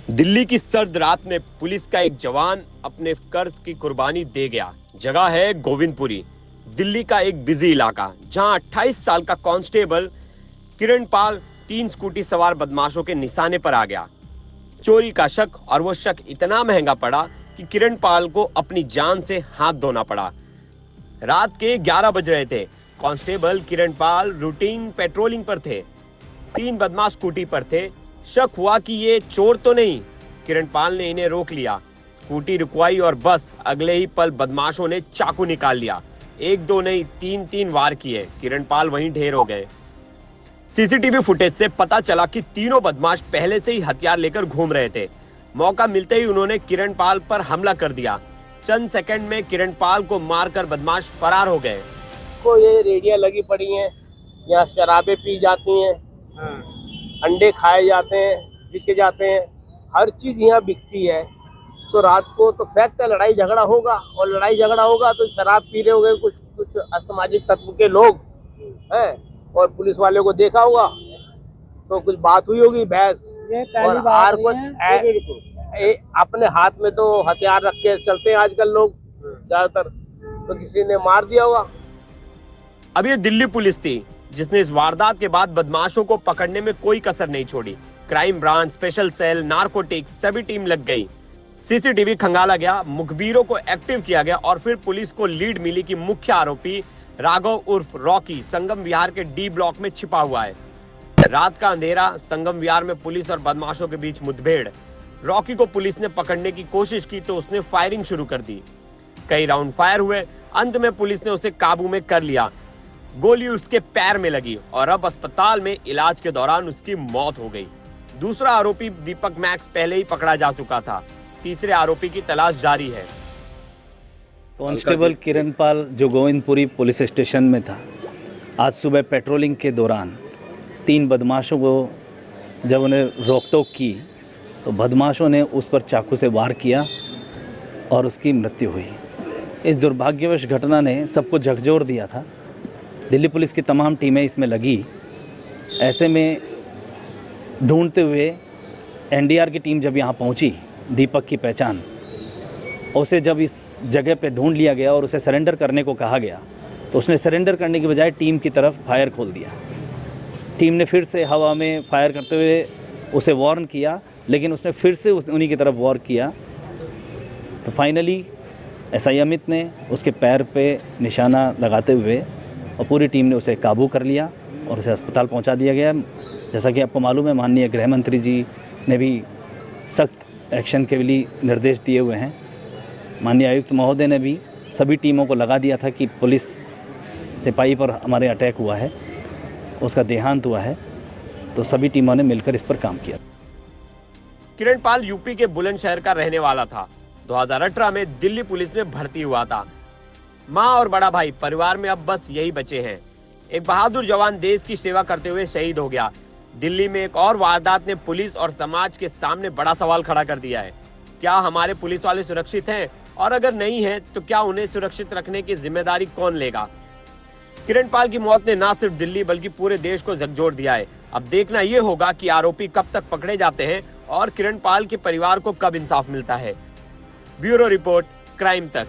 दिल्ली की सर्द रात में पुलिस का एक जवान अपने कर्ज की कुर्बानी दे गया। जगह है गोविंदपुरी, दिल्ली का एक बिजी इलाका, जहां 28 साल का कांस्टेबल किरण पाल 3 स्कूटी सवार बदमाशों के निशाने पर आ गया। चोरी का शक, और वो शक इतना महंगा पड़ा कि किरण पाल को अपनी जान से हाथ धोना पड़ा। रात के 11 बज रहे थे। कांस्टेबल किरण पाल रूटीन पेट्रोलिंग पर थे। 3 बदमाश स्कूटी पर थे। शक हुआ कि ये चोर तो नहीं। किरण पाल ने इन्हें रोक लिया, स्कूटी रुकवाई और बस अगले ही पल बदमाशों ने चाकू निकाल लिया। 1-2 नहीं, 3-3 वार किए। किरण पाल वहीं ढेर हो गए। सीसीटीवी फुटेज से पता चला कि तीनों बदमाश पहले से ही हथियार लेकर घूम रहे थे। मौका मिलते ही उन्होंने किरण पाल पर हमला कर दिया। चंद सेकंड में किरण पाल को मारकर बदमाश फरार हो गए। को ये रेडियां लगी पड़ी हैं, यहाँ शराबें पी जाती हैं, अंडे खाए जाते हैं, बिके जाते हैं, हर चीज यहाँ बिकती है। तो रात को तो फैक्ट है, लड़ाई झगड़ा होगा, और लड़ाई झगड़ा होगा तो शराब पी रहे होंगे कुछ असामाजिक तत्व के लोग हैं, और पुलिस वाले को देखा होगा तो कुछ बात हुई होगी, बहस। और हार को अपने हाथ में तो हथियार रख के चलते हैं आजकल लोग ज्यादातर, तो किसी ने मार दिया होगा। अब ये दिल्ली पुलिस थी जिसने इस वारदात के बाद बदमाशों को पकड़ने में कोई कसर नहीं छोड़ी। Crime branch, special cell, narcotics, सभी टीम लग गई। सीसीटीवी खंगाला गया, मुखबिरों को एक्टिव किया गया, और फिर पुलिस को लीड मिली कि मुख्य आरोपी राघव उर्फ रॉकी संगम विहार के डी ब्लॉक में छिपा हुआ है। रात का अंधेरा, संगम विहार में पुलिस और बदमाशों के बीच मुठभेड़। रॉकी को पुलिस ने पकड़ने की कोशिश की तो उसने फायरिंग शुरू कर दी। कई राउंड फायर हुए। अंत में पुलिस ने उसे काबू में कर लिया। गोली उसके पैर में लगी और अब अस्पताल में इलाज के दौरान उसकी मौत हो गई। दूसरा आरोपी दीपक मैक्स पहले ही पकड़ा जा चुका था। तीसरे आरोपी की तलाश जारी है। कांस्टेबल किरण पाल जो गोविंदपुरी पुलिस स्टेशन में था, आज सुबह पेट्रोलिंग के दौरान 3 बदमाशों को जब उन्हें रोक टोक की तो बदमाशों ने उस पर चाकू से वार किया और उसकी मृत्यु हुई। इस दुर्भाग्यवश घटना ने सबको झकझोर दिया था। दिल्ली पुलिस की तमाम टीमें इसमें लगी। ऐसे में ढूंढते हुए एनडीआर की टीम जब यहाँ पहुँची, दीपक की पहचान, उसे जब इस जगह पे ढूंढ लिया गया और उसे सरेंडर करने को कहा गया तो उसने सरेंडर करने की बजाय टीम की तरफ फायर खोल दिया। टीम ने फिर से हवा में फायर करते हुए उसे वार्न किया, लेकिन उसने फिर से उन्हीं की तरफ वार किया। तो फाइनली एसआई अमित ने उसके पैर पे निशाना लगाते हुए और पूरी टीम ने उसे काबू कर लिया और उसे अस्पताल पहुंचा दिया गया। जैसा कि आपको मालूम है, माननीय गृह मंत्री जी ने भी सख्त एक्शन के लिए निर्देश दिए हुए हैं। माननीय आयुक्त महोदय ने भी सभी टीमों को लगा दिया था कि पुलिस सिपाही पर हमारे अटैक हुआ है, उसका देहांत हुआ है, तो सभी टीमों ने मिलकर इस पर काम किया। किरण पाल यूपी के बुलंदशहर का रहने वाला था। 2018 में दिल्ली पुलिस में भर्ती हुआ था। माँ और बड़ा भाई परिवार में अब बस यही बचे हैं। एक बहादुर जवान देश की सेवा करते हुए शहीद हो गया। दिल्ली में एक और वारदात ने पुलिस और समाज के सामने बड़ा सवाल खड़ा कर दिया है। क्या हमारे पुलिस वाले सुरक्षित हैं? और अगर नहीं है तो क्या उन्हें सुरक्षित रखने की जिम्मेदारी कौन लेगा? किरण पाल की मौत ने न सिर्फ दिल्ली बल्कि पूरे देश को झकझोर दिया है। अब देखना यह होगा कि आरोपी कब तक पकड़े जाते हैं और किरण पाल के परिवार को कब इंसाफ मिलता है। ब्यूरो रिपोर्ट, क्राइम तक।